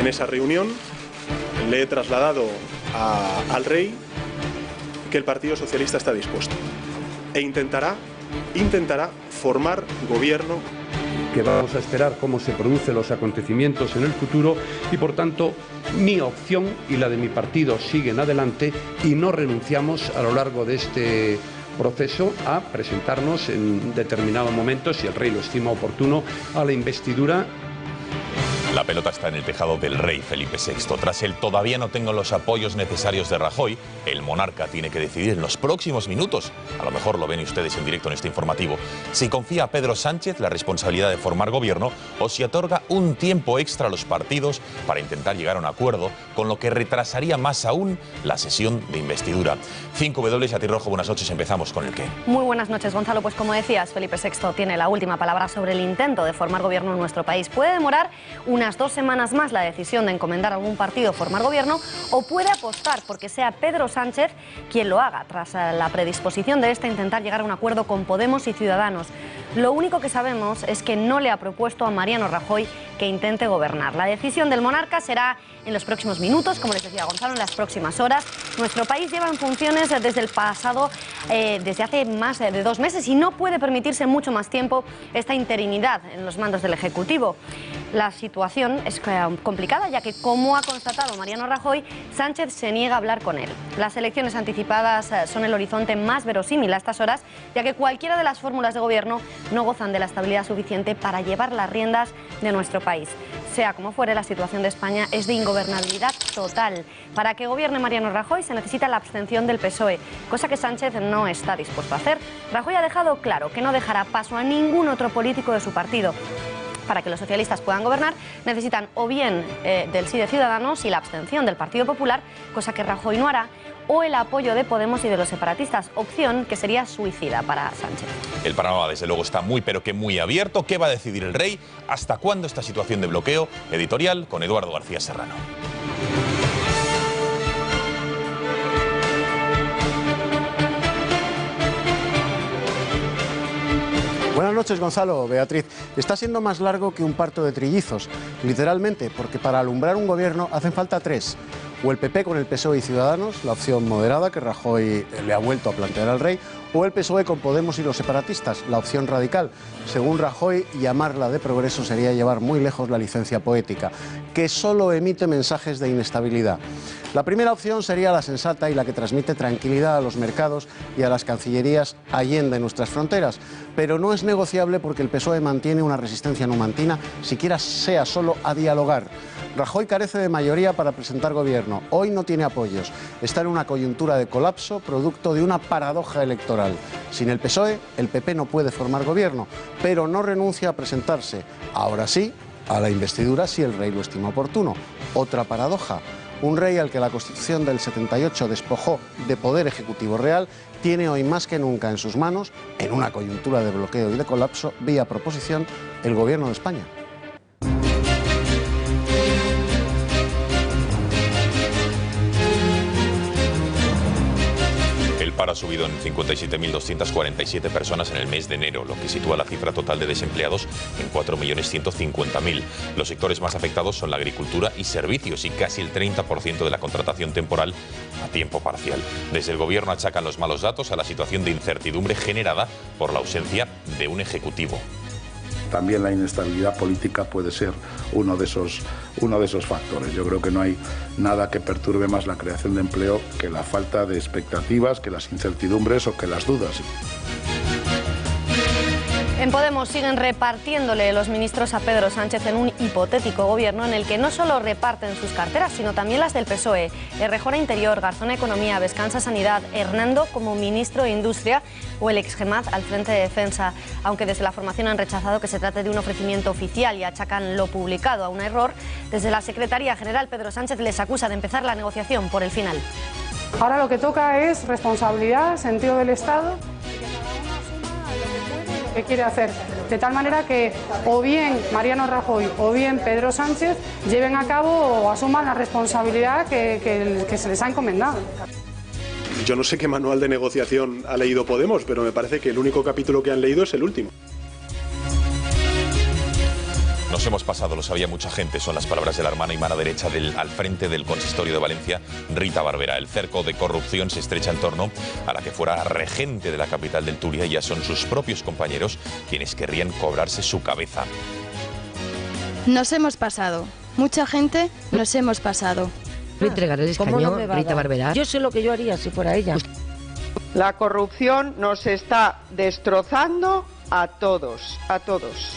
En esa reunión le he trasladado al rey que el Partido Socialista está dispuesto e intentará formar gobierno. Que vamos a esperar cómo se producen los acontecimientos en el futuro y, por tanto, mi opción y la de mi partido siguen adelante y no renunciamos a lo largo de este proceso a presentarnos en determinado momento, si el rey lo estima oportuno, a la investidura. La pelota está en el tejado del rey Felipe VI. Tras el todavía no tengo los apoyos necesarios de Rajoy, el monarca tiene que decidir en los próximos minutos, a lo mejor lo ven ustedes en directo en este informativo, si confía a Pedro Sánchez la responsabilidad de formar gobierno o si otorga un tiempo extra a los partidos para intentar llegar a un acuerdo, con lo que retrasaría más aún la sesión de investidura. 5W, Atirrojo, buenas noches, empezamos con el qué. Muy buenas noches, Gonzalo. Pues como decías, Felipe VI tiene la última palabra sobre el intento de formar gobierno en nuestro país. Puede demorar unas 2 semanas más la decisión de encomendar a algún partido formar gobierno, o puede apostar porque sea Pedro Sánchez quien lo haga, tras la predisposición de este a intentar llegar a un acuerdo con Podemos y Ciudadanos. Lo único que sabemos es que no le ha propuesto a Mariano Rajoy que intente gobernar. La decisión del monarca será en los próximos minutos, como les decía Gonzalo, en las próximas horas. Nuestro país lleva en funciones desde el pasado, desde hace más de 2 meses, y no puede permitirse mucho más tiempo esta interinidad en los mandos del Ejecutivo. La situación es complicada, ya que, como ha constatado Mariano Rajoy, Sánchez se niega a hablar con él. Las elecciones anticipadas son el horizonte más verosímil a estas horas, ya que cualquiera de las fórmulas de gobierno no gozan de la estabilidad suficiente para llevar las riendas de nuestro país. Sea como fuere, la situación de España es de ingobernabilidad total. Para que gobierne Mariano Rajoy se necesita la abstención del PSOE, cosa que Sánchez no está dispuesto a hacer. Rajoy ha dejado claro que no dejará paso a ningún otro político de su partido. Para que los socialistas puedan gobernar, necesitan o bien del sí de Ciudadanos y la abstención del Partido Popular, cosa que Rajoy no hará, o el apoyo de Podemos y de los separatistas, opción que sería suicida para Sánchez. El panorama, desde luego, está muy, pero que muy abierto. ¿Qué va a decidir el rey? ¿Hasta cuándo esta situación de bloqueo? Editorial con Eduardo García Serrano. Buenas noches, Gonzalo, Beatriz. Está siendo más largo que un parto de trillizos, literalmente, porque para alumbrar un gobierno hacen falta 3. O el PP con el PSOE y Ciudadanos, la opción moderada que Rajoy le ha vuelto a plantear al rey, o el PSOE con Podemos y los separatistas, la opción radical. Según Rajoy, llamarla de progreso sería llevar muy lejos la licencia poética, que solo emite mensajes de inestabilidad. La primera opción sería la sensata y la que transmite tranquilidad a los mercados y a las cancillerías allende nuestras fronteras, pero no es negociable porque el PSOE mantiene una resistencia numantina, siquiera sea solo a dialogar. Rajoy carece de mayoría para presentar gobierno. Hoy no tiene apoyos. Está en una coyuntura de colapso, producto de una paradoja electoral. Sin el PSOE, el PP no puede formar gobierno, pero no renuncia a presentarse. Ahora sí, a la investidura si el rey lo estima oportuno. Otra paradoja. Un rey al que la Constitución del 78 despojó de poder ejecutivo real tiene hoy más que nunca en sus manos, en una coyuntura de bloqueo y de colapso, vía proposición, el gobierno de España. El paro ha subido en 57.247 personas en el mes de enero, lo que sitúa la cifra total de desempleados en 4.150.000. Los sectores más afectados son la agricultura y servicios, y casi el 30% de la contratación temporal a tiempo parcial. Desde el gobierno achacan los malos datos a la situación de incertidumbre generada por la ausencia de un ejecutivo. También la inestabilidad política puede ser uno de esos factores. Yo creo que no hay nada que perturbe más la creación de empleo que la falta de expectativas, que las incertidumbres o que las dudas. En Podemos siguen repartiéndole los ministros a Pedro Sánchez en un hipotético gobierno en el que no solo reparten sus carteras, sino también las del PSOE. Errejón Interior, Garzón Economía, Vescansa Sanidad, Hernando como ministro de Industria o el ex-Gemaz al frente de Defensa. Aunque desde la formación han rechazado que se trate de un ofrecimiento oficial y achacan lo publicado a un error, desde la Secretaría General Pedro Sánchez les acusa de empezar la negociación por el final. Ahora lo que toca es responsabilidad, sentido del Estado, que quiere hacer, de tal manera que o bien Mariano Rajoy o bien Pedro Sánchez lleven a cabo o asuman la responsabilidad que se les ha encomendado. Yo no sé qué manual de negociación ha leído Podemos, pero me parece que el único capítulo que han leído es el último. Nos hemos pasado, lo sabía mucha gente, son las palabras de la hermana y mano derecha al frente del consistorio de Valencia, Rita Barberá. El cerco de corrupción se estrecha en torno a la que fuera regente de la capital del Turia y ya son sus propios compañeros quienes querrían cobrarse su cabeza. Nos hemos pasado, mucha gente nos hemos pasado. Me entregaré el escaño, Rita Barberá. Yo sé lo que yo haría si fuera ella. La corrupción nos está destrozando a todos, a todos.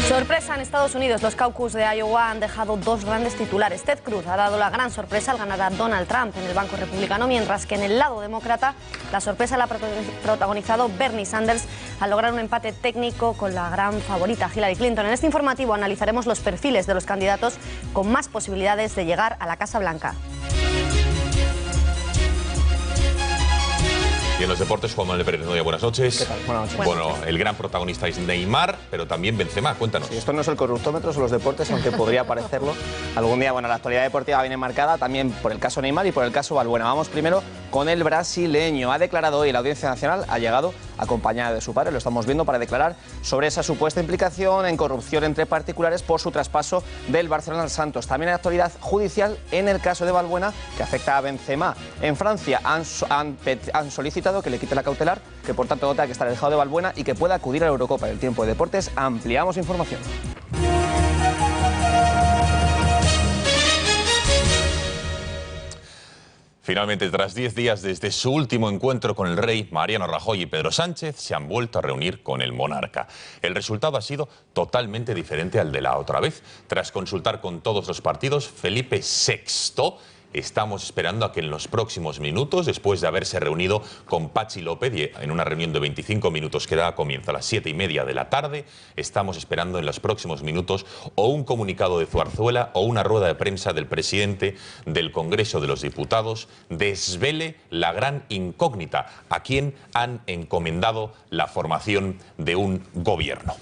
Sorpresa en Estados Unidos. Los caucus de Iowa han dejado dos grandes titulares. Ted Cruz ha dado la gran sorpresa al ganar a Donald Trump en el banco republicano, mientras que en el lado demócrata la sorpresa la ha protagonizado Bernie Sanders al lograr un empate técnico con la gran favorita Hillary Clinton. En este informativo analizaremos los perfiles de los candidatos con más posibilidades de llegar a la Casa Blanca. Y en los deportes, Juan Manuel Pérez Noya, buenas noches. ¿Qué tal? Buenas noches. Bueno, el gran protagonista es Neymar, pero también Benzema, cuéntanos. Sí, esto no es el corruptómetro, son los deportes, aunque podría parecerlo. Algún día, bueno, la actualidad deportiva viene marcada también por el caso Neymar y por el caso Balbuena. Vamos primero con el brasileño. Ha declarado hoy en la Audiencia Nacional, ha llegado acompañada de su padre, lo estamos viendo, para declarar sobre esa supuesta implicación en corrupción entre particulares por su traspaso del Barcelona al Santos. También hay actualidad judicial en el caso de Balbuena, que afecta a Benzema. En Francia han solicitado que le quite la cautelar, que por tanto no tenga que estar alejado de Balbuena y que pueda acudir a la Eurocopa. En el tiempo de deportes ampliamos información. Finalmente, tras 10 días desde su último encuentro con el rey, Mariano Rajoy y Pedro Sánchez se han vuelto a reunir con el monarca. El resultado ha sido totalmente diferente al de la otra vez. Tras consultar con todos los partidos, Felipe VI... Estamos esperando a que en los próximos minutos, después de haberse reunido con Patxi López en una reunión de 25 minutos que da comienzo a las 7:30 de la tarde, estamos esperando en los próximos minutos o un comunicado de Zuarzuela o una rueda de prensa del presidente del Congreso de los Diputados desvele la gran incógnita a quien han encomendado la formación de un gobierno.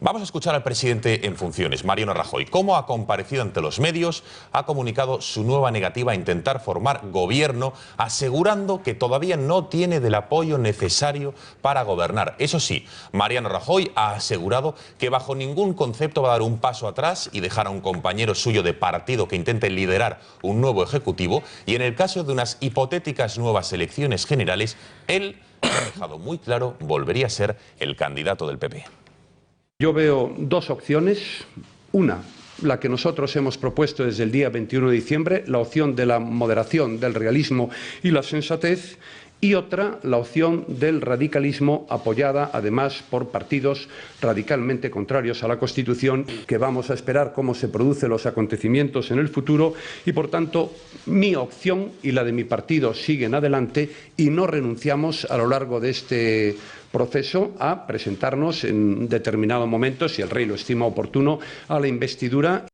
Vamos a escuchar al presidente en funciones, Mariano Rajoy. Cómo ha comparecido ante los medios, ha comunicado su nueva negativa a intentar formar gobierno, asegurando que todavía no tiene del apoyo necesario para gobernar. Eso sí, Mariano Rajoy ha asegurado que bajo ningún concepto va a dar un paso atrás y dejar a un compañero suyo de partido que intente liderar un nuevo ejecutivo, y en el caso de unas hipotéticas nuevas elecciones generales, él ha dejado muy claro, volvería a ser el candidato del PP. Yo veo dos opciones. Una, la que nosotros hemos propuesto desde el día 21 de diciembre, la opción de la moderación, del realismo y la sensatez, y otra, la opción del radicalismo, apoyada además por partidos radicalmente contrarios a la Constitución, que vamos a esperar cómo se producen los acontecimientos en el futuro, y por tanto mi opción y la de mi partido siguen adelante y no renunciamos a lo largo de este proceso a presentarnos en determinado momento, si el rey lo estima oportuno, a la investidura.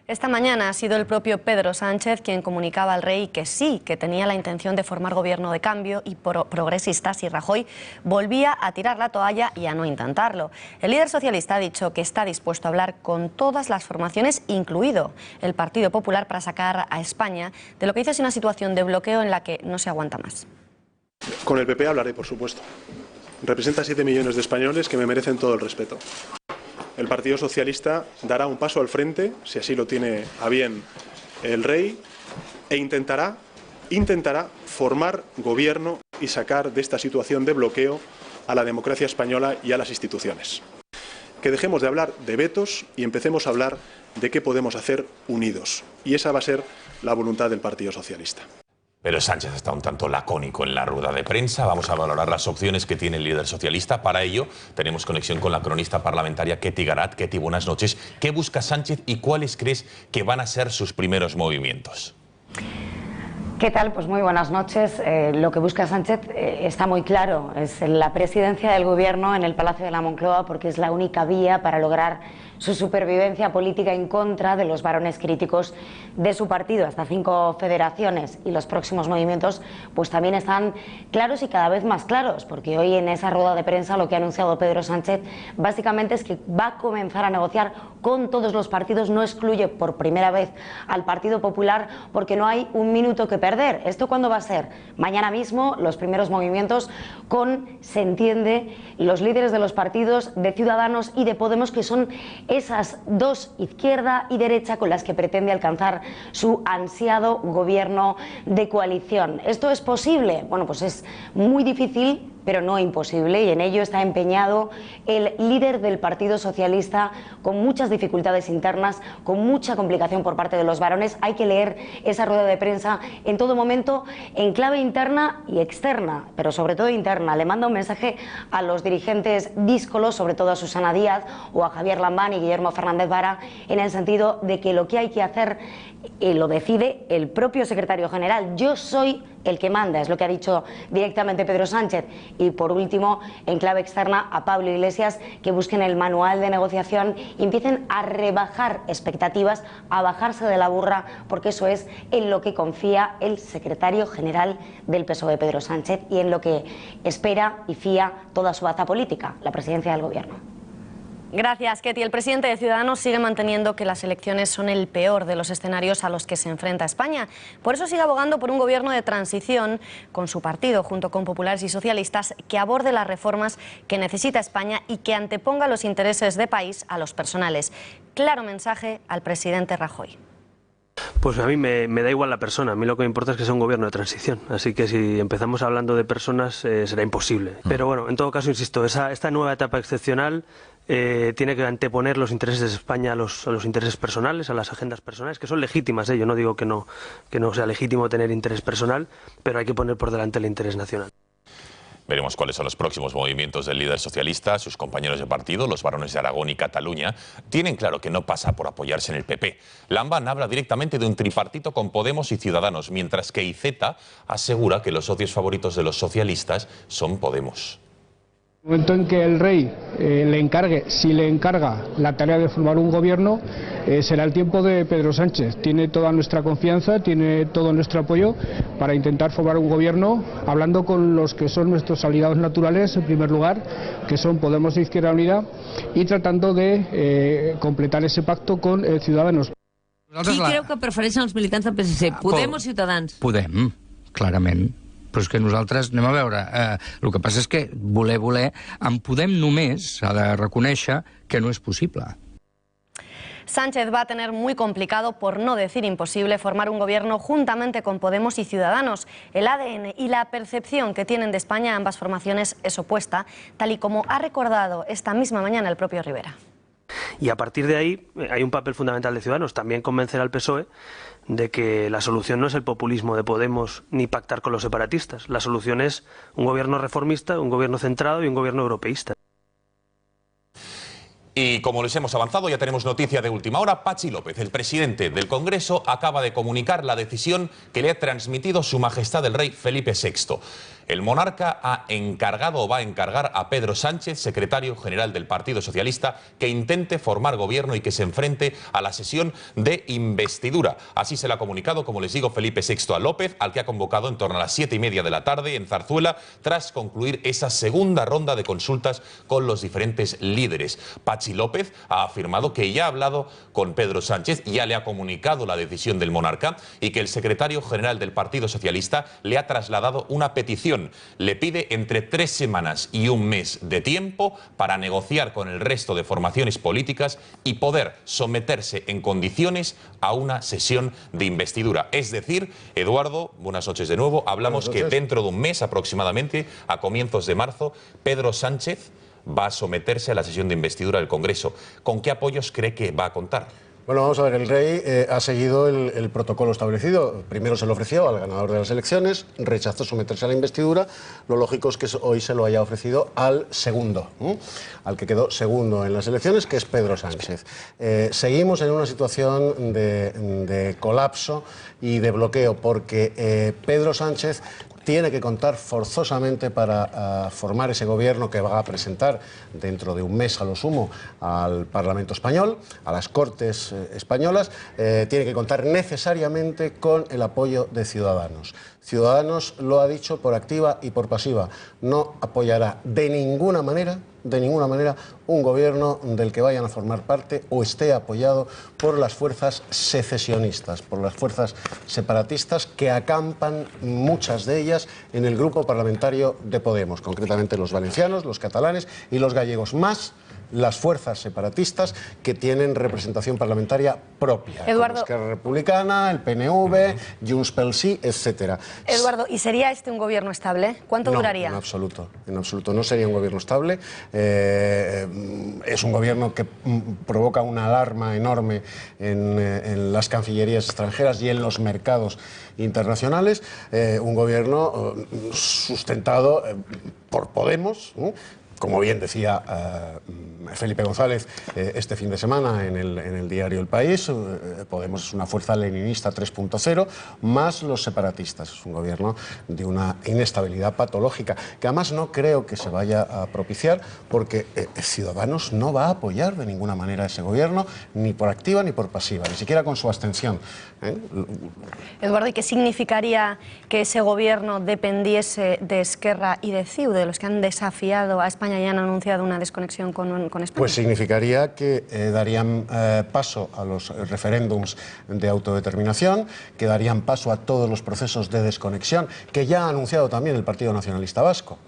Esta mañana ha sido el propio Pedro Sánchez quien comunicaba al rey que sí, que tenía la intención de formar gobierno de cambio y progresistas, y Rajoy volvía a tirar la toalla y a no intentarlo. El líder socialista ha dicho que está dispuesto a hablar con todas las formaciones, incluido el Partido Popular, para sacar a España de lo que dice es una situación de bloqueo en la que no se aguanta más. Con el PP hablaré, por supuesto. Representa a 7 millones de españoles que me merecen todo el respeto. El Partido Socialista dará un paso al frente, si así lo tiene a bien el rey, e intentará formar gobierno y sacar de esta situación de bloqueo a la democracia española y a las instituciones. Que dejemos de hablar de vetos y empecemos a hablar de qué podemos hacer unidos. Y esa va a ser la voluntad del Partido Socialista. Pero Sánchez está un tanto lacónico en la rueda de prensa. Vamos a valorar las opciones que tiene el líder socialista. Para ello, tenemos conexión con la cronista parlamentaria Ketty Garat. Ketty, buenas noches. ¿Qué busca Sánchez y cuáles crees que van a ser sus primeros movimientos? ¿Qué tal? Pues muy buenas noches. Lo que busca Sánchez está muy claro. Es la presidencia del Gobierno en el Palacio de la Moncloa, porque es la única vía para lograr su supervivencia política en contra de los varones críticos de su partido. Hasta 5 federaciones y los próximos movimientos pues también están claros y cada vez más claros, porque hoy en esa rueda de prensa lo que ha anunciado Pedro Sánchez básicamente es que va a comenzar a negociar con todos los partidos, no excluye por primera vez al Partido Popular porque no hay un minuto que perder. ¿Esto cuándo va a ser? Mañana mismo los primeros movimientos con, se entiende, los líderes de los partidos de Ciudadanos y de Podemos, que son esas dos, izquierda y derecha, con las que pretende alcanzar su ansiado gobierno de coalición. ¿Esto es posible? Bueno, pues es muy difícil, pero no imposible, y en ello está empeñado el líder del Partido Socialista, con muchas dificultades internas, con mucha complicación por parte de los varones. Hay que leer esa rueda de prensa en todo momento en clave interna y externa, pero sobre todo interna. Le manda un mensaje a los dirigentes díscolos, sobre todo a Susana Díaz o a Javier Lambán y Guillermo Fernández Vara, en el sentido de que lo que hay que hacer lo decide el propio secretario general. Yo soy el que manda, es lo que ha dicho directamente Pedro Sánchez. Y por último, en clave externa, a Pablo Iglesias, que busquen el manual de negociación y empiecen a rebajar expectativas, a bajarse de la burra, porque eso es en lo que confía el secretario general del PSOE, Pedro Sánchez, y en lo que espera y fía toda su baza política, la presidencia del gobierno. Gracias, Ketty. El presidente de Ciudadanos sigue manteniendo que las elecciones son el peor de los escenarios a los que se enfrenta España. Por eso sigue abogando por un gobierno de transición con su partido, junto con populares y socialistas, que aborde las reformas que necesita España y que anteponga los intereses de país a los personales. Claro mensaje al presidente Rajoy. Pues a mí me da igual la persona, a mí lo que me importa es que sea un gobierno de transición, así que si empezamos hablando de personas será imposible. Pero bueno, en todo caso, insisto, esta nueva etapa excepcional tiene que anteponer los intereses de España a los intereses personales, a las agendas personales, que son legítimas, yo no digo que no sea legítimo tener interés personal, pero hay que poner por delante el interés nacional. Veremos cuáles son los próximos movimientos del líder socialista. Sus compañeros de partido, los varones de Aragón y Cataluña, tienen claro que no pasa por apoyarse en el PP. Lambán habla directamente de un tripartito con Podemos y Ciudadanos, mientras que Iceta asegura que los socios favoritos de los socialistas son Podemos. En el momento en que el rey le encargue, si le encarga la tarea de formar un gobierno, será el tiempo de Pedro Sánchez. Tiene toda nuestra confianza, tiene todo nuestro apoyo para intentar formar un gobierno, hablando con los que son nuestros aliados naturales, en primer lugar, que son Podemos e Izquierda Unida, y tratando de completar ese pacto con Ciudadanos. Qui creu que prefereixen els militants del PSC? Podem o Ciutadans? Podem, clarament. Però és que nosaltres, anem a veure, el que passa és que voler, amb Podem només s'ha de reconèixer que no és possible. Sánchez va a tener muy complicado, por no decir imposible, formar un gobierno juntamente con Podemos y Ciudadanos. El ADN y la percepción que tienen de España ambas formaciones es opuesta, tal y como ha recordado esta misma mañana el propio Rivera. Y a partir de ahí hay un papel fundamental de Ciudadanos, también convencer al PSOE de que la solución no es el populismo de Podemos ni pactar con los separatistas. La solución es un gobierno reformista, un gobierno centrado y un gobierno europeísta. Y como les hemos avanzado, ya tenemos noticia de última hora. Patxi López, el presidente del Congreso, acaba de comunicar la decisión que le ha transmitido Su Majestad el Rey Felipe VI. El monarca ha encargado o va a encargar a Pedro Sánchez, secretario general del Partido Socialista, que intente formar gobierno y que se enfrente a la sesión de investidura. Así se lo ha comunicado, como les digo, Felipe VI a López, al que ha convocado en torno a las 7:30 de la tarde en Zarzuela, tras concluir esa segunda ronda de consultas con los diferentes líderes. Patxi López ha afirmado que ya ha hablado con Pedro Sánchez, ya le ha comunicado la decisión del monarca y que el secretario general del Partido Socialista le ha trasladado una petición. Le pide entre 3 semanas y un mes de tiempo para negociar con el resto de formaciones políticas y poder someterse en condiciones a una sesión de investidura. Es decir, Eduardo, buenas noches de nuevo, hablamos que dentro de un mes aproximadamente, a comienzos de marzo, Pedro Sánchez va a someterse a la sesión de investidura del Congreso. ¿Con qué apoyos cree que va a contar? Bueno, vamos a ver, el rey ha seguido el protocolo establecido. Primero se lo ofreció al ganador de las elecciones, rechazó someterse a la investidura. Lo lógico es que hoy se lo haya ofrecido al segundo, al que quedó segundo en las elecciones, que es Pedro Sánchez. Seguimos en una situación de colapso y de bloqueo, porque Pedro Sánchez tiene que contar forzosamente para formar ese gobierno que va a presentar dentro de un mes a lo sumo al Parlamento español, a las Cortes españolas, tiene que contar necesariamente con el apoyo de Ciudadanos. Ciudadanos lo ha dicho por activa y por pasiva, no apoyará de ninguna manera un gobierno del que vayan a formar parte o esté apoyado por las fuerzas secesionistas, por las fuerzas separatistas que acampan, muchas de ellas, en el grupo parlamentario de Podemos, concretamente los valencianos, los catalanes y los gallegos, más las fuerzas separatistas que tienen representación parlamentaria propia, Eduardo, como Esquerra Republicana, el PNV, Junts pel Sí, etcétera. Eduardo, ¿y sería este un gobierno estable? ¿Cuánto duraría? En absoluto no sería un gobierno estable. Es un gobierno que provoca una alarma enorme en las cancillerías extranjeras y en los mercados internacionales. Un gobierno sustentado por Podemos, como bien decía Felipe González este fin de semana en el diario El País. Podemos es una fuerza leninista 3.0, más los separatistas. Es un gobierno de una inestabilidad patológica, que además no creo que se vaya a propiciar, porque Ciudadanos no va a apoyar de ninguna manera a ese gobierno, ni por activa ni por pasiva, ni siquiera con su abstención. Eduardo, ¿y qué significaría que ese gobierno dependiese de Esquerra y de CiU, de los que han desafiado a España y han anunciado una desconexión con España? Pues significaría que darían paso a los referéndums de autodeterminación, que darían paso a todos los procesos de desconexión, que ya ha anunciado también el Partido Nacionalista Vasco.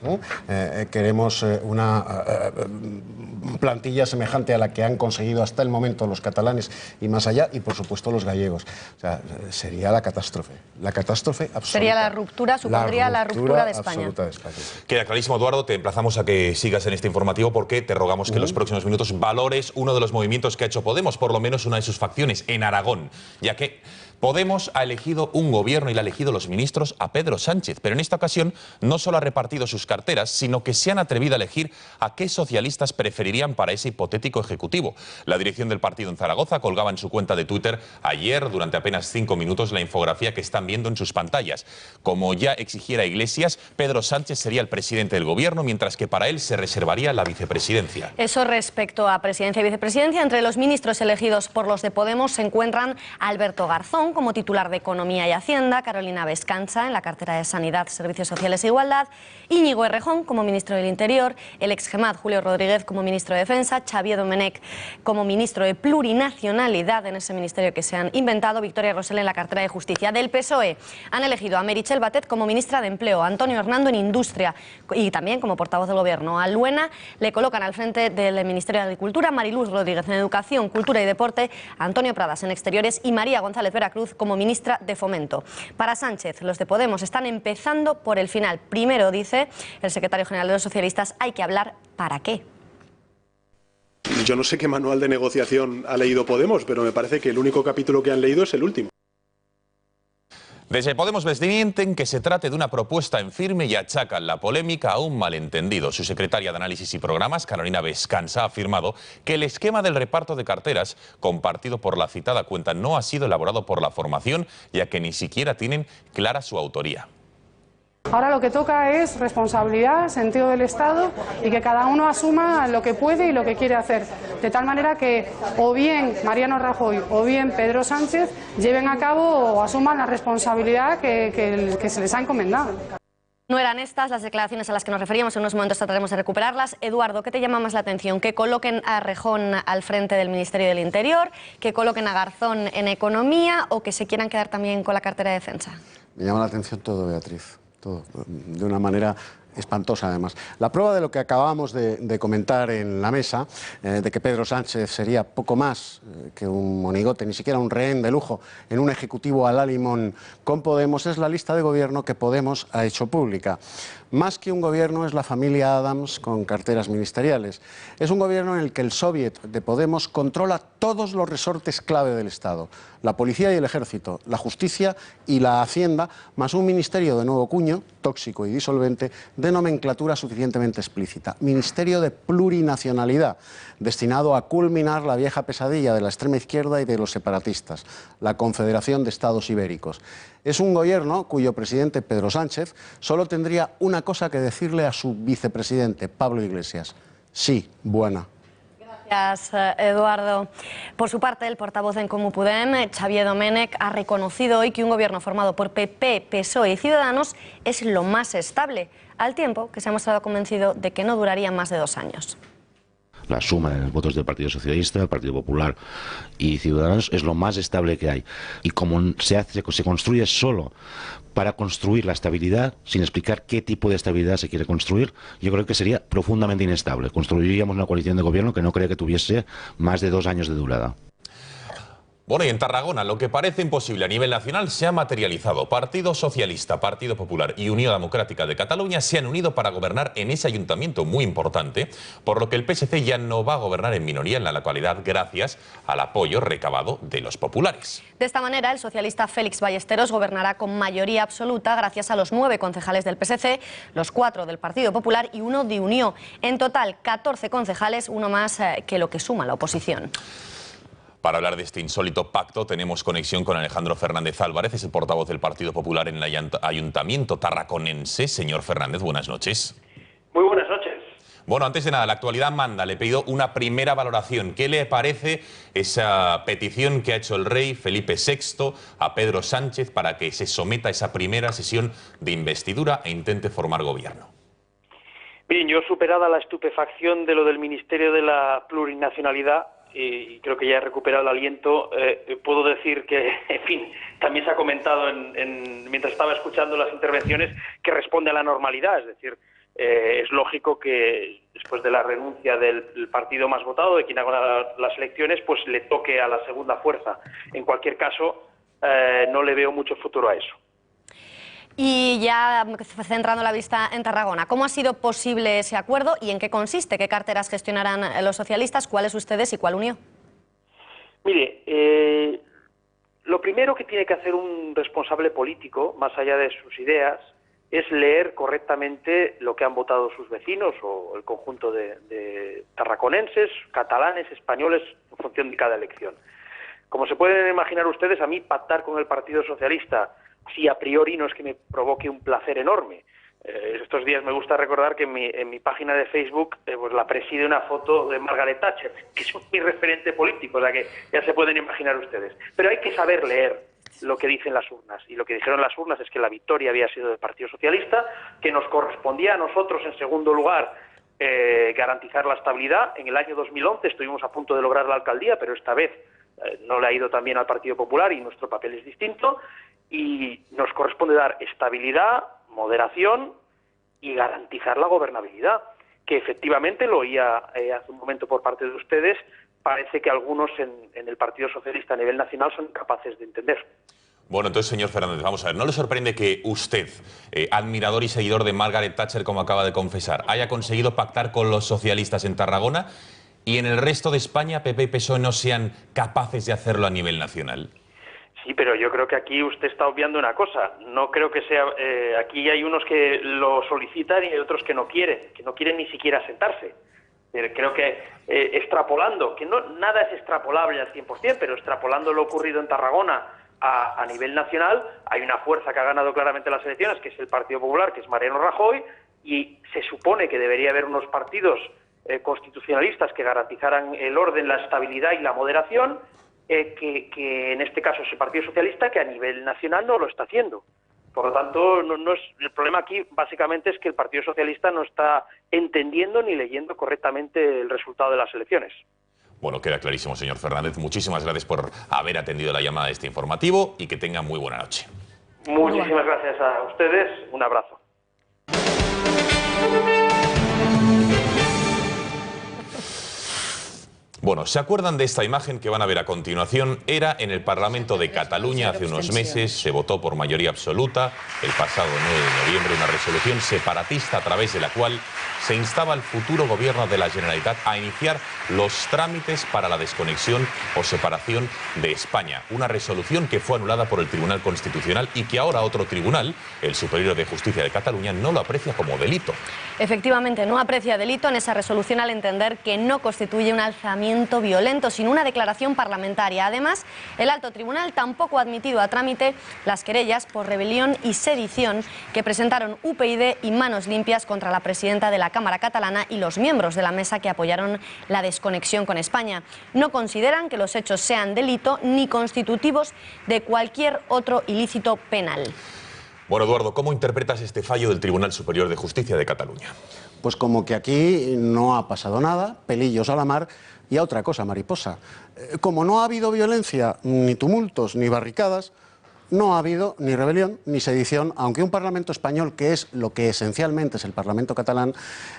Queremos una plantilla semejante a la que han conseguido hasta el momento los catalanes y más allá, y por supuesto los gallegos. O sea, sería la catástrofe absoluta. Sería la ruptura, supondría la ruptura de España. Queda clarísimo, Eduardo, te emplazamos a que sigas en este informativo, porque te rogamos que en los próximos minutos valores uno de los movimientos que ha hecho Podemos, por lo menos una de sus facciones, en Aragón, ya que Podemos ha elegido un gobierno y le ha elegido los ministros a Pedro Sánchez, pero en esta ocasión no solo ha repartido sus carteras, sino que se han atrevido a elegir a qué socialistas preferirían para ese hipotético ejecutivo. La dirección del partido en Zaragoza colgaba en su cuenta de Twitter ayer, durante apenas 5 minutos, la infografía que están viendo en sus pantallas. Como ya exigiera Iglesias, Pedro Sánchez sería el presidente del gobierno, mientras que para él se reservaría la vicepresidencia. Eso respecto a presidencia y vicepresidencia. Entre los ministros elegidos por los de Podemos se encuentran Alberto Garzón como titular de Economía y Hacienda, Carolina Vescanza en la cartera de Sanidad, Servicios Sociales e Igualdad, Íñigo Errejón como ministro del Interior, el ex-Gemad Julio Rodríguez como ministro de Defensa, Xavier Domènech como ministro de Plurinacionalidad en ese ministerio que se han inventado, Victoria Rosell en la cartera de Justicia. Del PSOE han elegido a Meritxell Batet como ministra de Empleo, a Antonio Hernando en Industria y también como portavoz del Gobierno. A Luena le colocan al frente del Ministerio de Agricultura, Mariluz Rodríguez en Educación, Cultura y Deporte, Antonio Pradas en Exteriores y María González Veracruz como ministra de Fomento. Para Sánchez, los de Podemos están empezando por el final. Primero, dice el secretario general de los socialistas, hay que hablar para qué. Yo no sé qué manual de negociación ha leído Podemos, pero me parece que el único capítulo que han leído es el último. Desde Podemos desmienten que se trate de una propuesta en firme y achacan la polémica a un malentendido. Su secretaria de Análisis y Programas, Carolina Vescanza, ha afirmado que el esquema del reparto de carteras compartido por la citada cuenta no ha sido elaborado por la formación, ya que ni siquiera tienen clara su autoría. Ahora lo que toca es responsabilidad, sentido del Estado y que cada uno asuma lo que puede y lo que quiere hacer. De tal manera que o bien Mariano Rajoy o bien Pedro Sánchez lleven a cabo o asuman la responsabilidad que se les ha encomendado. No eran estas las declaraciones a las que nos referíamos, en unos momentos trataremos de recuperarlas. Eduardo, ¿qué te llama más la atención? ¿Que coloquen a Errejón al frente del Ministerio del Interior, que coloquen a Garzón en Economía o que se quieran quedar también con la cartera de Defensa? Me llama la atención todo, Beatriz. Todo, de una manera espantosa además. La prueba de lo que acabamos de comentar en la mesa, de que Pedro Sánchez sería poco más que un monigote, ni siquiera un rehén de lujo en un ejecutivo a la limón con Podemos, es la lista de gobierno que Podemos ha hecho pública. Más que un gobierno es la familia Adams con carteras ministeriales. Es un gobierno en el que el Soviet de Podemos controla todos los resortes clave del Estado. La policía y el ejército, la justicia y la hacienda, más un ministerio de nuevo cuño, tóxico y disolvente, de nomenclatura suficientemente explícita. Ministerio de Plurinacionalidad, destinado a culminar la vieja pesadilla de la extrema izquierda y de los separatistas, la Confederación de Estados Ibéricos. Es un gobierno cuyo presidente, Pedro Sánchez, solo tendría una cosa que decirle a su vicepresidente, Pablo Iglesias: sí, buena. Gracias, Eduardo. Por su parte, el portavoz en Comú Podem, Xavier Domènech, ha reconocido hoy que un gobierno formado por PP, PSOE y Ciudadanos es lo más estable, al tiempo que se ha mostrado convencido de que no duraría más de 2 años. La suma de los votos del Partido Socialista, el Partido Popular y Ciudadanos es lo más estable que hay. Y como se construye solo para construir la estabilidad, sin explicar qué tipo de estabilidad se quiere construir, yo creo que sería profundamente inestable. Construiríamos una coalición de gobierno que no creo que tuviese más de 2 años de durada. Bueno, y en Tarragona lo que parece imposible a nivel nacional se ha materializado. Partido Socialista, Partido Popular y Unió Democrática de Cataluña se han unido para gobernar en ese ayuntamiento muy importante, por lo que el PSC ya no va a gobernar en minoría en la localidad gracias al apoyo recabado de los populares. De esta manera, el socialista Félix Ballesteros gobernará con mayoría absoluta gracias a los 9 concejales del PSC, los 4 del Partido Popular y 1 de Unió. En total, 14 concejales, uno más que lo que suma la oposición. Para hablar de este insólito pacto tenemos conexión con Alejandro Fernández Álvarez, es el portavoz del Partido Popular en el Ayuntamiento tarraconense. Señor Fernández, buenas noches. Muy buenas noches. Bueno, antes de nada, la actualidad manda. Le he pedido una primera valoración. ¿Qué le parece esa petición que ha hecho el rey Felipe VI a Pedro Sánchez para que se someta a esa primera sesión de investidura e intente formar gobierno? Bien, yo superada la estupefacción de lo del Ministerio de la Plurinacionalidad, y creo que ya he recuperado el aliento, puedo decir que, en fin, también se ha comentado mientras estaba escuchando las intervenciones, que responde a la normalidad. Es decir, es lógico que después de la renuncia del partido más votado, de quien haga las elecciones, pues le toque a la segunda fuerza. En cualquier caso, no le veo mucho futuro a eso. Y ya centrando la vista en Tarragona, ¿cómo ha sido posible ese acuerdo y en qué consiste? ¿Qué carteras gestionarán los socialistas? ¿Cuáles ustedes y cuál Unió? Mire, lo primero que tiene que hacer un responsable político, más allá de sus ideas, es leer correctamente lo que han votado sus vecinos o el conjunto de tarraconenses, catalanes, españoles, en función de cada elección. Como se pueden imaginar ustedes, a mí pactar con el Partido Socialista, sí, a priori no es que me provoque un placer enorme. Estos días me gusta recordar que en mi página de Facebook pues la preside una foto de Margaret Thatcher, que es mi referente político, o sea que ya se pueden imaginar ustedes. Pero hay que saber leer lo que dicen las urnas, y lo que dijeron las urnas es que la victoria había sido del Partido Socialista, que nos correspondía a nosotros, en segundo lugar, garantizar la estabilidad. En el año 2011 estuvimos a punto de lograr la alcaldía, pero esta vez no le ha ido tan bien al Partido Popular y nuestro papel es distinto. Y nos corresponde dar estabilidad, moderación y garantizar la gobernabilidad, que efectivamente lo oía hace un momento por parte de ustedes, parece que algunos en el Partido Socialista a nivel nacional son incapaces de entender. Bueno, entonces, señor Fernández, vamos a ver, ¿no le sorprende que usted, admirador y seguidor de Margaret Thatcher, como acaba de confesar, haya conseguido pactar con los socialistas en Tarragona y en el resto de España PP y PSOE no sean capaces de hacerlo a nivel nacional? Sí, pero yo creo que aquí usted está obviando una cosa. No creo que sea... aquí hay unos que lo solicitan y hay otros que no quieren ni siquiera sentarse. Creo que extrapolando, que nada es extrapolable al 100%, pero extrapolando lo ocurrido en Tarragona a nivel nacional, hay una fuerza que ha ganado claramente las elecciones, que es el Partido Popular, que es Mariano Rajoy, y se supone que debería haber unos partidos constitucionalistas que garantizaran el orden, la estabilidad y la moderación, que en este caso es el Partido Socialista, que a nivel nacional no lo está haciendo. Por lo tanto, no es, el problema aquí básicamente es que el Partido Socialista no está entendiendo ni leyendo correctamente el resultado de las elecciones. Bueno, queda clarísimo, señor Fernández. Muchísimas gracias por haber atendido la llamada de este informativo y que tenga muy buena noche. Muchísimas gracias a ustedes. Un abrazo. Bueno. Bueno, ¿se acuerdan de esta imagen que van a ver a continuación? Era en el Parlamento de Cataluña hace unos meses, se votó por mayoría absoluta el pasado 9 de noviembre una resolución separatista a través de la cual se instaba al futuro gobierno de la Generalitat a iniciar los trámites para la desconexión o separación de España. Una resolución que fue anulada por el Tribunal Constitucional y que ahora otro tribunal, el Superior de Justicia de Cataluña, no lo aprecia como delito. Efectivamente, no aprecia delito en esa resolución al entender que no constituye un alzamiento violento, sino una declaración parlamentaria. Además, el alto tribunal tampoco ha admitido a trámite las querellas por rebelión y sedición que presentaron UPyD y Manos Limpias contra la presidenta de la Cámara catalana y los miembros de la mesa que apoyaron la desconexión con España. No consideran que los hechos sean delito ni constitutivos de cualquier otro ilícito penal. Bueno, Eduardo, ¿cómo interpretas este fallo del Tribunal Superior de Justicia de Cataluña? Pues como que aquí no ha pasado nada, pelillos a la mar y a otra cosa, mariposa. Como no ha habido violencia, ni tumultos, ni barricadas, no ha habido ni rebelión ni sedición, aunque un Parlamento español, que es lo que esencialmente es el Parlamento catalán,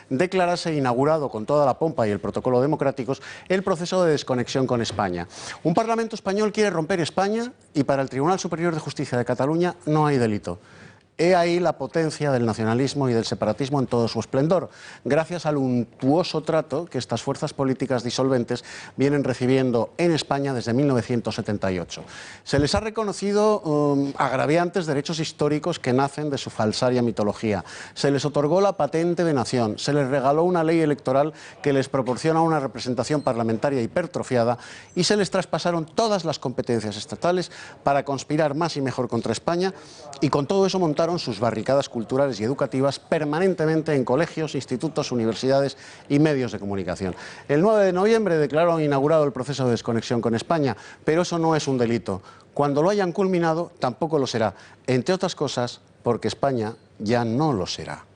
declarase inaugurado con toda la pompa y el protocolo democráticos el proceso de desconexión con España. Un Parlamento español quiere romper España y para el Tribunal Superior de Justicia de Cataluña no hay delito. He ahí la potencia del nacionalismo y del separatismo en todo su esplendor, gracias al untuoso trato que estas fuerzas políticas disolventes vienen recibiendo en España desde 1978. Se les ha reconocido agraviantes derechos históricos que nacen de su falsaria mitología. Se les otorgó la patente de nación, se les regaló una ley electoral que les proporciona una representación parlamentaria hipertrofiada y se les traspasaron todas las competencias estatales para conspirar más y mejor contra España y con todo eso montar sus barricadas culturales y educativas permanentemente en colegios, institutos, universidades y medios de comunicación. El 9 de noviembre declararon inaugurado el proceso de desconexión con España, pero eso no es un delito. Cuando lo hayan culminado, tampoco lo será, entre otras cosas, porque España ya no lo será.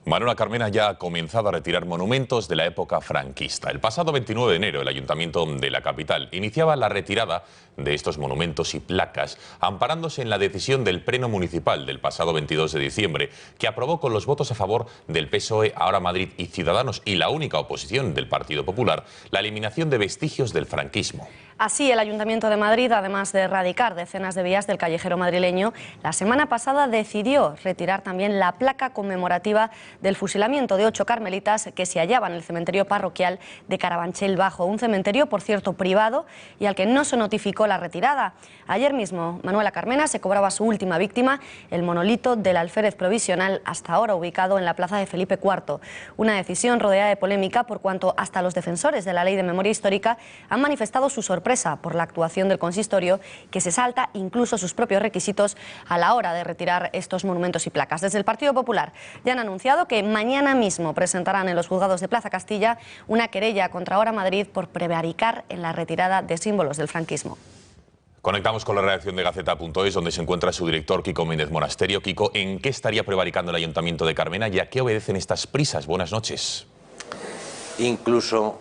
Manuela Carmena ya ha comenzado a retirar monumentos de la época franquista. El pasado 29 de enero, el Ayuntamiento de la capital iniciaba la retirada de estos monumentos y placas, amparándose en la decisión del Pleno Municipal del pasado 22 de diciembre, que aprobó con los votos a favor del PSOE, Ahora Madrid y Ciudadanos, y la única oposición del Partido Popular, la eliminación de vestigios del franquismo. Así, el Ayuntamiento de Madrid, además de erradicar decenas de vías del callejero madrileño, la semana pasada decidió retirar también la placa conmemorativa del fusilamiento de 8 carmelitas que se hallaban en el cementerio parroquial de Carabanchel Bajo, un cementerio, por cierto, privado y al que no se notificó la retirada. Ayer mismo, Manuela Carmena se cobraba su última víctima, el monolito del alférez provisional, hasta ahora ubicado en la plaza de Felipe IV. Una decisión rodeada de polémica por cuanto hasta los defensores de la Ley de Memoria Histórica han manifestado su sorpresa por la actuación del consistorio, que se salta incluso sus propios requisitos a la hora de retirar estos monumentos y placas. Desde el Partido Popular ya han anunciado que mañana mismo presentarán en los juzgados de Plaza Castilla una querella contra Ahora Madrid por prevaricar en la retirada de símbolos del franquismo. Conectamos con la redacción de Gaceta.es, donde se encuentra su director, Kiko Méndez Monasterio. Kiko, ¿en qué estaría prevaricando el Ayuntamiento de Carmena y a qué obedecen estas prisas? Buenas noches. Incluso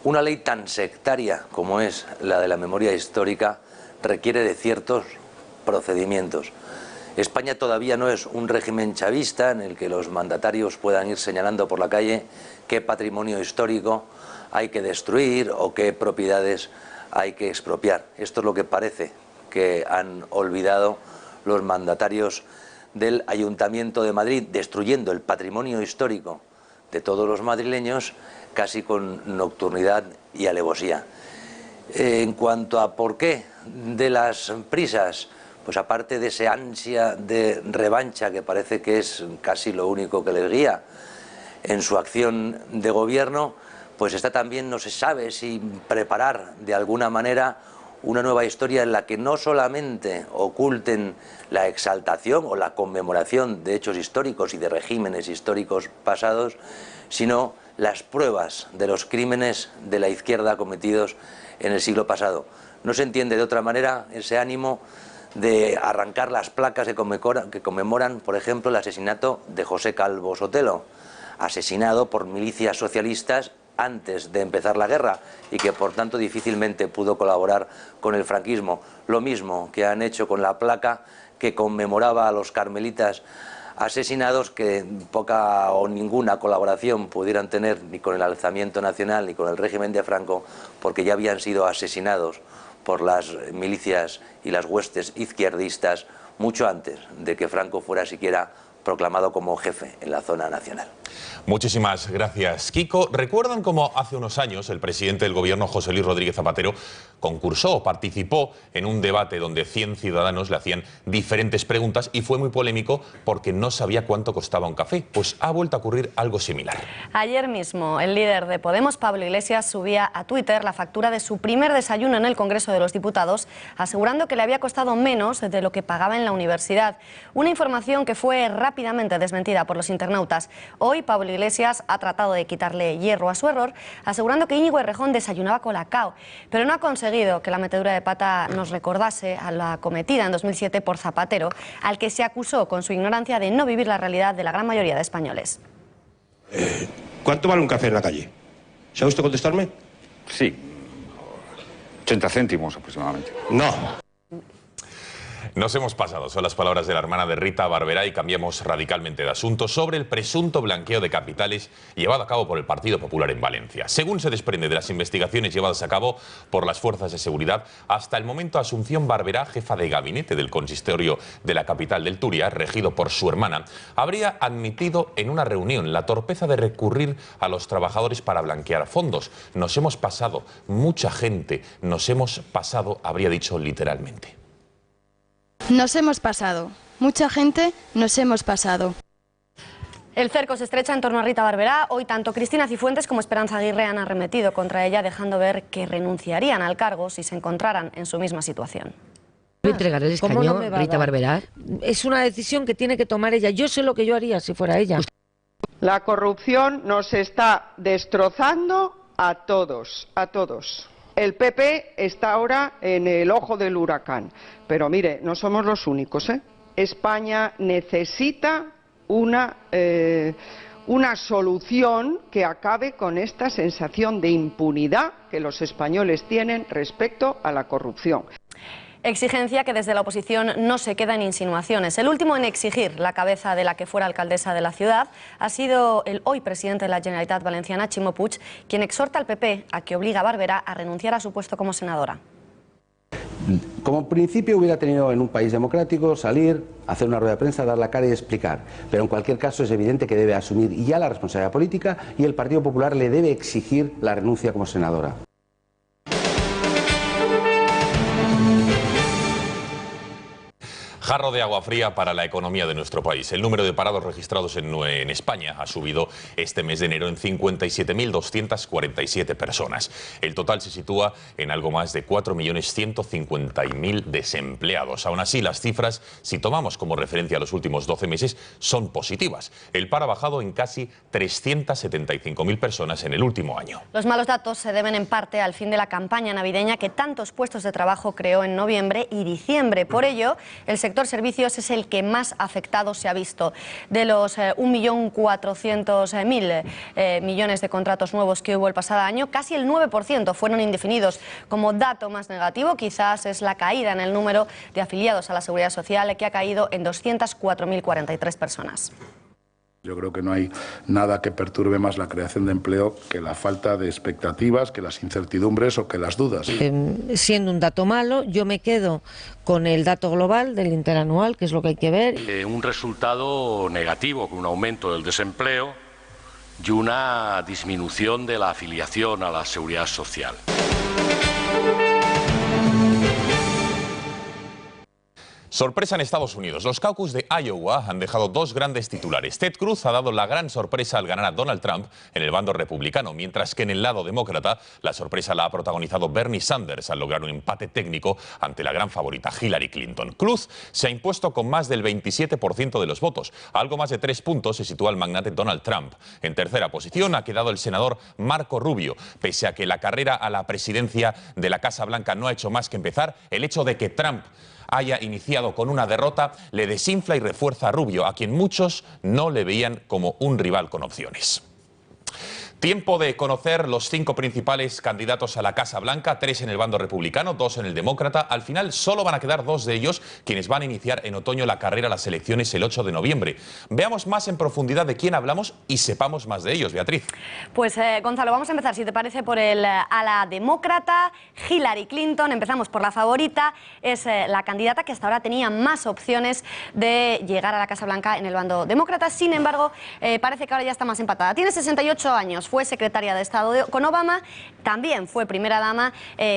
una ley tan sectaria como es la de la memoria histórica requiere de ciertos procedimientos. España todavía no es un régimen chavista en el que los mandatarios puedan ir señalando por la calle qué patrimonio histórico hay que destruir o qué propiedades hay que expropiar. Esto es lo que parece que han olvidado los mandatarios del Ayuntamiento de Madrid, destruyendo el patrimonio histórico de todos los madrileños casi con nocturnidad y alevosía. En cuanto a por qué de las prisas, pues aparte de ese ansia de revancha que parece que es casi lo único que les guía en su acción de gobierno, pues está también, no se sabe si preparar de alguna manera una nueva historia en la que no solamente oculten la exaltación o la conmemoración de hechos históricos y de regímenes históricos pasados, sino las pruebas de los crímenes de la izquierda cometidos en el siglo pasado. No se entiende de otra manera ese ánimo de arrancar las placas que conmemoran, por ejemplo, el asesinato de José Calvo Sotelo, asesinado por milicias socialistas antes de empezar la guerra y que por tanto difícilmente pudo colaborar con el franquismo. Lo mismo que han hecho con la placa que conmemoraba a los carmelitas asesinados que poca o ninguna colaboración pudieran tener ni con el alzamiento nacional ni con el régimen de Franco, porque ya habían sido asesinados por las milicias y las huestes izquierdistas mucho antes de que Franco fuera siquiera proclamado como jefe en la zona nacional. Muchísimas gracias, Kiko. ¿Recuerdan cómo hace unos años el presidente del gobierno, José Luis Rodríguez Zapatero, concursó o participó en un debate donde 100 ciudadanos le hacían diferentes preguntas y fue muy polémico porque no sabía cuánto costaba un café? Pues ha vuelto a ocurrir algo similar. Ayer mismo, el líder de Podemos, Pablo Iglesias, subía a Twitter la factura de su primer desayuno en el Congreso de los Diputados, asegurando que le había costado menos de lo que pagaba en la universidad. Una información que fue rápidamente desmentida por los internautas. Hoy Pablo Iglesias ha tratado de quitarle hierro a su error, asegurando que Íñigo Errejón desayunaba Colacao, pero no ha conseguido que la metedura de pata nos recordase a la cometida en 2007 por Zapatero, al que se acusó con su ignorancia de no vivir la realidad de la gran mayoría de españoles. ¿Cuánto vale un café en la calle? ¿Sabe usted contestarme? Sí, 80 céntimos aproximadamente. No. Nos hemos pasado, son las palabras de la hermana de Rita Barberá, y cambiamos radicalmente de asunto sobre el presunto blanqueo de capitales llevado a cabo por el Partido Popular en Valencia. Según se desprende de las investigaciones llevadas a cabo por las fuerzas de seguridad, hasta el momento Asunción Barberá, jefa de gabinete del consistorio de la capital del Turia, regido por su hermana, habría admitido en una reunión la torpeza de recurrir a los trabajadores para blanquear fondos. Nos hemos pasado, mucha gente nos hemos pasado, habría dicho literalmente. Nos hemos pasado. Mucha gente nos hemos pasado. El cerco se estrecha en torno a Rita Barberá. Hoy tanto Cristina Cifuentes como Esperanza Aguirre han arremetido contra ella, dejando ver que renunciarían al cargo si se encontraran en su misma situación. ¿No entregar el escaño, Rita Barberá? Es una decisión que tiene que tomar ella. Yo sé lo que yo haría si fuera ella. La corrupción nos está destrozando a todos, a todos. El PP está ahora en el ojo del huracán, pero mire, no somos los únicos, ¿eh? España necesita una solución que acabe con esta sensación de impunidad que los españoles tienen respecto a la corrupción. Exigencia que desde la oposición no se queda en insinuaciones. El último en exigir la cabeza de la que fuera alcaldesa de la ciudad ha sido el hoy presidente de la Generalitat Valenciana, Ximo Puig, quien exhorta al PP a que obliga a Barberá a renunciar a su puesto como senadora. Como principio hubiera tenido en un país democrático salir, hacer una rueda de prensa, dar la cara y explicar. Pero en cualquier caso es evidente que debe asumir ya la responsabilidad política y el Partido Popular le debe exigir la renuncia como senadora. Jarro de agua fría para la economía de nuestro país. El número de parados registrados en España ha subido este mes de enero en 57.247 personas. El total se sitúa en algo más de 4.150.000 desempleados. Aún así, las cifras, si tomamos como referencia los últimos 12 meses, son positivas. El paro ha bajado en casi 375.000 personas en el último año. Los malos datos se deben en parte al fin de la campaña navideña que tantos puestos de trabajo creó en noviembre y diciembre. Por ello, el sector servicios es el que más afectado se ha visto. De los 1.400.000 millones de contratos nuevos que hubo el pasado año, casi el 9% fueron indefinidos. Como dato más negativo, quizás es la caída en el número de afiliados a la Seguridad Social, que ha caído en 204.043 personas. Yo creo que no hay nada que perturbe más la creación de empleo que la falta de expectativas, que las incertidumbres o que las dudas. Siendo un dato malo, yo me quedo con el dato global del interanual, que es lo que hay que ver. Un resultado negativo, con un aumento del desempleo y una disminución de la afiliación a la Seguridad Social. Sorpresa en Estados Unidos. Los caucus de Iowa han dejado dos grandes titulares. Ted Cruz ha dado la gran sorpresa al ganar a Donald Trump en el bando republicano, mientras que en el lado demócrata la sorpresa la ha protagonizado Bernie Sanders al lograr un empate técnico ante la gran favorita Hillary Clinton. Cruz se ha impuesto con más del 27% de los votos. A algo más de 3 puntos se sitúa el magnate Donald Trump. En tercera posición ha quedado el senador Marco Rubio. Pese a que la carrera a la presidencia de la Casa Blanca no ha hecho más que empezar, el hecho de que Trump haya iniciado con una derrota le desinfla y refuerza a Rubio, a quien muchos no le veían como un rival con opciones. Tiempo de conocer los 5 principales candidatos a la Casa Blanca, 3 en el bando republicano, 2 en el demócrata. Al final solo van a quedar 2 de ellos, quienes van a iniciar en otoño la carrera a las elecciones el 8 de noviembre. Veamos más en profundidad de quién hablamos y sepamos más de ellos, Beatriz. Pues Gonzalo, vamos a empezar, si te parece, por el ala demócrata, Hillary Clinton. Empezamos por la favorita, es la candidata que hasta ahora tenía más opciones de llegar a la Casa Blanca en el bando demócrata. Sin embargo, parece que ahora ya está más empatada. Tiene 68 años. Fue secretaria de Estado con Obama, también fue primera dama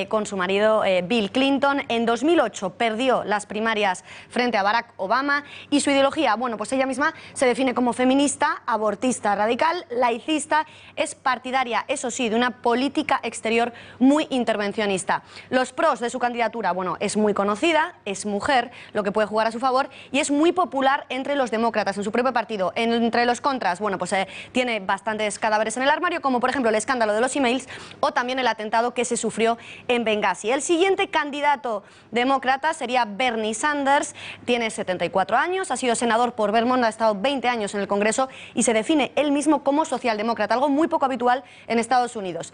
con su marido Bill Clinton. En 2008 perdió las primarias frente a Barack Obama y su ideología, bueno, pues ella misma se define como feminista, abortista radical, laicista, es partidaria, eso sí, de una política exterior muy intervencionista. Los pros de su candidatura, bueno, es muy conocida, es mujer, lo que puede jugar a su favor, y es muy popular entre los demócratas en su propio partido. Entre los contras, bueno, pues tiene bastantes cadáveres en el armario, como por ejemplo el escándalo de los emails o también el atentado que se sufrió en Benghazi. El siguiente candidato demócrata sería Bernie Sanders, tiene 74 años, ha sido senador por Vermont, ha estado 20 años en el Congreso y se define él mismo como socialdemócrata, algo muy poco habitual en Estados Unidos.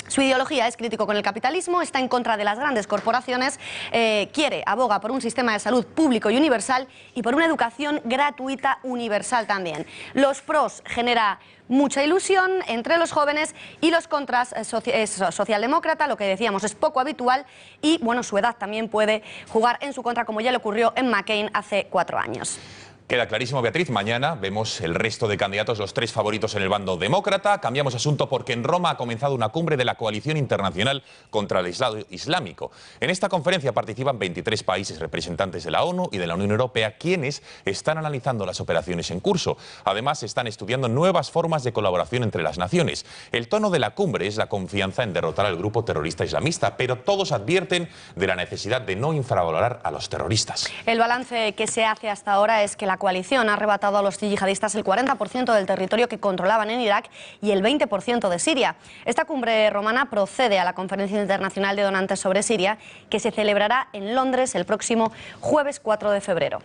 Su ideología es crítico con el capitalismo, está en contra de las grandes corporaciones, aboga por un sistema de salud público y universal y por una educación gratuita universal también. Los pros genera mucha ilusión entre los jóvenes y los contras es socialdemócrata, lo que decíamos es poco habitual y bueno, su edad también puede jugar en su contra, como ya le ocurrió en McCain hace 4 años. Queda clarísimo, Beatriz. Mañana vemos el resto de candidatos, los 3 favoritos en el bando demócrata. Cambiamos asunto porque en Roma ha comenzado una cumbre de la Coalición Internacional contra el Estado Islámico. En esta conferencia participan 23 países representantes de la ONU y de la Unión Europea, quienes están analizando las operaciones en curso. Además, están estudiando nuevas formas de colaboración entre las naciones. El tono de la cumbre es la confianza en derrotar al grupo terrorista islamista, pero todos advierten de la necesidad de no infravalorar a los terroristas. El balance que se hace hasta ahora es que la coalición ha arrebatado a los yihadistas el 40% del territorio que controlaban en Irak y el 20% de Siria. Esta cumbre romana procede a la Conferencia Internacional de Donantes sobre Siria, que se celebrará en Londres el próximo jueves 4 de febrero.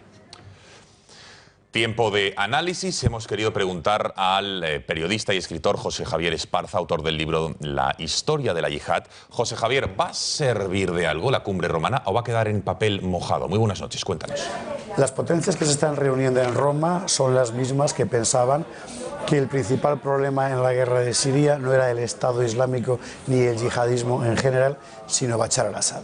Tiempo de análisis. Hemos querido preguntar al periodista y escritor José Javier Esparza, autor del libro La historia de la yihad. José Javier, ¿va a servir de algo la cumbre romana o va a quedar en papel mojado? Muy buenas noches, cuéntanos. Las potencias que se están reuniendo en Roma son las mismas que pensaban que el principal problema en la guerra de Siria no era el Estado Islámico ni el yihadismo en general, sino Bashar al-Assad.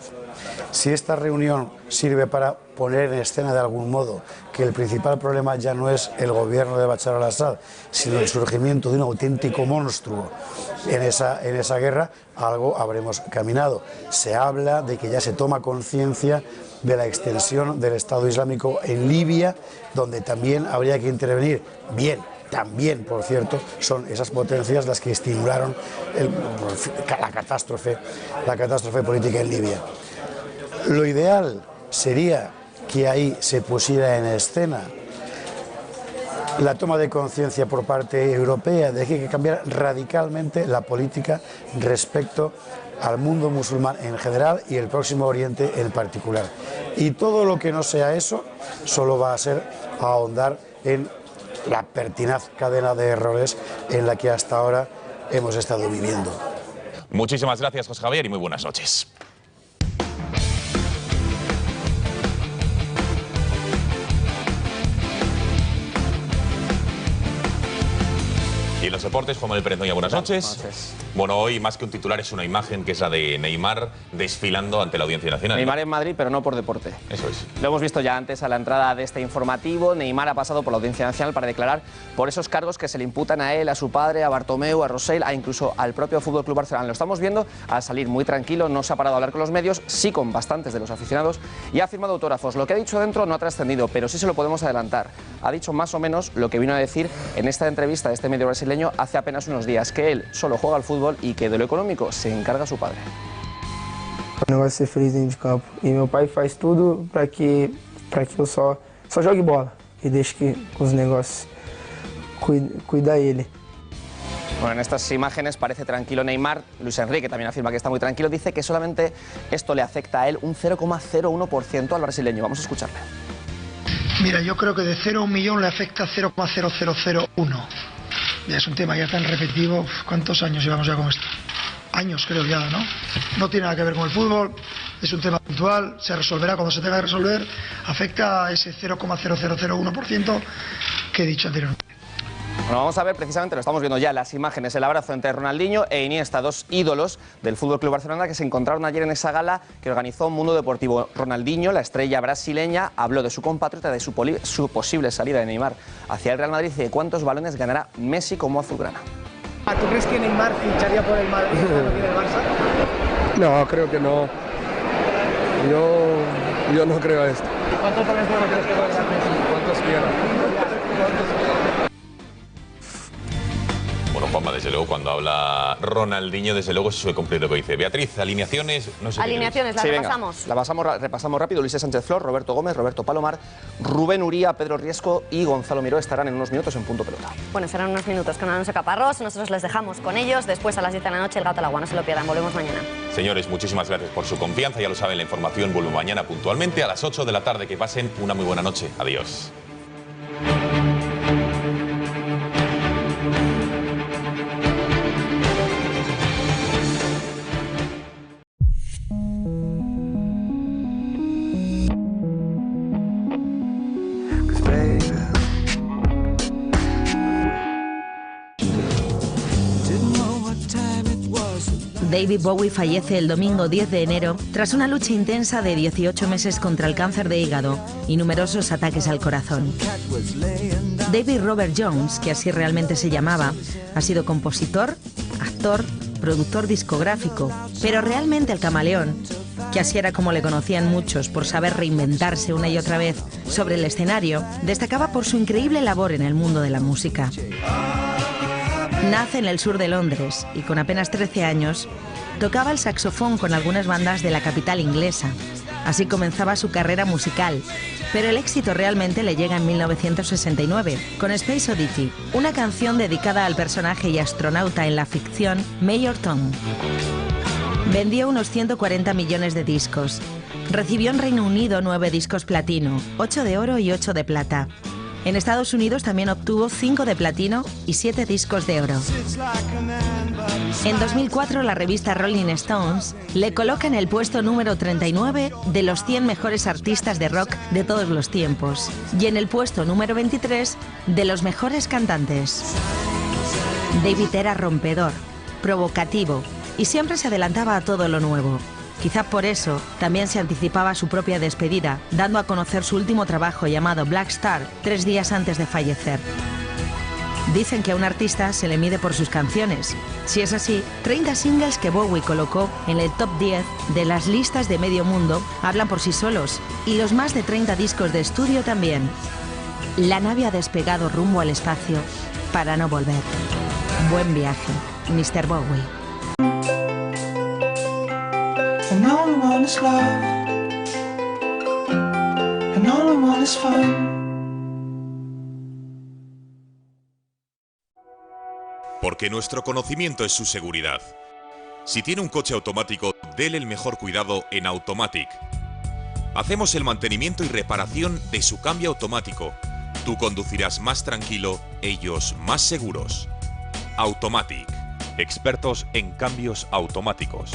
Si esta reunión sirve para poner en escena de algún modo que el principal problema ya no es el gobierno de Bashar al-Assad, sino el surgimiento de un auténtico monstruo en esa guerra, algo habremos caminado. Se habla de que ya se toma conciencia de la extensión del Estado Islámico en Libia, donde también habría que intervenir. Bien, también, por cierto, son esas potencias las que estimularon la catástrofe política en Libia. Lo ideal sería que ahí se pusiera en escena la toma de conciencia por parte europea de que hay que cambiar radicalmente la política respecto al mundo musulmán en general y el Próximo Oriente en particular. Y todo lo que no sea eso solo va a ser ahondar en la pertinaz cadena de errores en la que hasta ahora hemos estado viviendo. Muchísimas gracias, José Javier, y muy buenas noches. Y en los deportes, Juan Manuel Pérez, buenas noches. Bueno, hoy más que un titular es una imagen que es la de Neymar desfilando ante la Audiencia Nacional. Neymar en Madrid, pero no por deporte. Eso es. Lo hemos visto ya antes a la entrada de este informativo. Neymar ha pasado por la Audiencia Nacional para declarar por esos cargos que se le imputan a él, a su padre, a Bartomeu, a Rosell, a incluso al propio FC Barcelona. Lo estamos viendo al salir muy tranquilo, no se ha parado a hablar con los medios, sí con bastantes de los aficionados y ha firmado autógrafos. Lo que ha dicho dentro no ha trascendido, pero sí se lo podemos adelantar. Ha dicho más o menos lo que vino a decir en esta entrevista de este medio brasileño hace apenas unos días, que él solo juega al fútbol y que de lo económico se encarga su padre. O negócio de ser feliz dentro de campo. E meu pai faz tudo para que eu só jogue bola e deixe que os negócios cuida ele. Bueno, en estas imágenes parece tranquilo Neymar. Luis Enrique también afirma que está muy tranquilo. Dice que solamente esto le afecta a él un 0,01% al brasileño. Vamos a escucharle. Mira, yo creo que de 0 a 1 millón le afecta 0,0001. Ya es un tema ya tan repetitivo. ¿Cuántos años llevamos ya con esto? Años creo ya, ¿no? No tiene nada que ver con el fútbol, es un tema puntual, se resolverá cuando se tenga que resolver, afecta a ese 0,0001% que he dicho anteriormente. Bueno, vamos a ver precisamente, lo estamos viendo ya, las imágenes, el abrazo entre Ronaldinho e Iniesta, dos ídolos del FC Barcelona que se encontraron ayer en esa gala que organizó Mundo Deportivo. Ronaldinho, la estrella brasileña, habló de su compatriota, de su posible salida de Neymar hacia el Real Madrid y de cuántos balones ganará Messi como azulgrana. ¿Tú crees que Neymar ficharía por el Madrid cuando tiene el Barça? No, creo que no. Yo no creo esto. ¿Cuántos balones de oro crees que va a ganar Messi? ¿Cuántos quiera? Bueno, Juanma, desde luego, cuando habla Ronaldinho, desde luego se suele cumplir lo que dice. Beatriz, alineaciones, no sé. Alineaciones, las repasamos. Repasamos rápido. Luis Sánchez Flor, Roberto Gómez, Roberto Palomar, Rubén Uría, Pedro Riesco y Gonzalo Miró estarán en unos minutos en Punto Pelota. Bueno, serán unos minutos con Alonso Caparrós. Nosotros les dejamos con ellos. Después, a las 10 de la noche, el Gato al Agua. No se lo pierdan. Volvemos mañana. Señores, muchísimas gracias por su confianza. Ya lo saben, la información vuelve mañana puntualmente a las 8 de la tarde. Que pasen una muy buena noche. Adiós. David Bowie fallece el domingo 10 de enero tras una lucha intensa de 18 meses contra el cáncer de hígado y numerosos ataques al corazón. David Robert Jones, que así realmente se llamaba, ha sido compositor, actor, productor discográfico, pero realmente el camaleón, que así era como le conocían muchos por saber reinventarse una y otra vez sobre el escenario, destacaba por su increíble labor en el mundo de la música. Nace en el sur de Londres y con apenas 13 años tocaba el saxofón con algunas bandas de la capital inglesa. Así comenzaba su carrera musical, pero el éxito realmente le llega en 1969 con Space Oddity, una canción dedicada al personaje y astronauta en la ficción Major Tom. Vendió unos 140 millones de discos. Recibió en Reino Unido 9 discos platino, 8 de oro y 8 de plata. En Estados Unidos también obtuvo 5 de platino y 7 discos de oro. En 2004 la revista Rolling Stones le coloca en el puesto número 39 de los 100 mejores artistas de rock de todos los tiempos y en el puesto número 23 de los mejores cantantes. David era rompedor, provocativo y siempre se adelantaba a todo lo nuevo. Quizá por eso también se anticipaba a su propia despedida, dando a conocer su último trabajo llamado Black Star 3 días antes de fallecer. Dicen que a un artista se le mide por sus canciones. Si es así, 30 singles que Bowie colocó en el top 10 de las listas de medio mundo hablan por sí solos, y los más de 30 discos de estudio también. La nave ha despegado rumbo al espacio para no volver. Buen viaje, Mr. Bowie. And all I want is love, and all I want is fun. Porque nuestro conocimiento es su seguridad. Si tiene un coche automático, dele el mejor cuidado en Automatic. Hacemos el mantenimiento y reparación de su cambio automático. Tú conducirás más tranquilo, ellos más seguros. Automatic, expertos en cambios automáticos.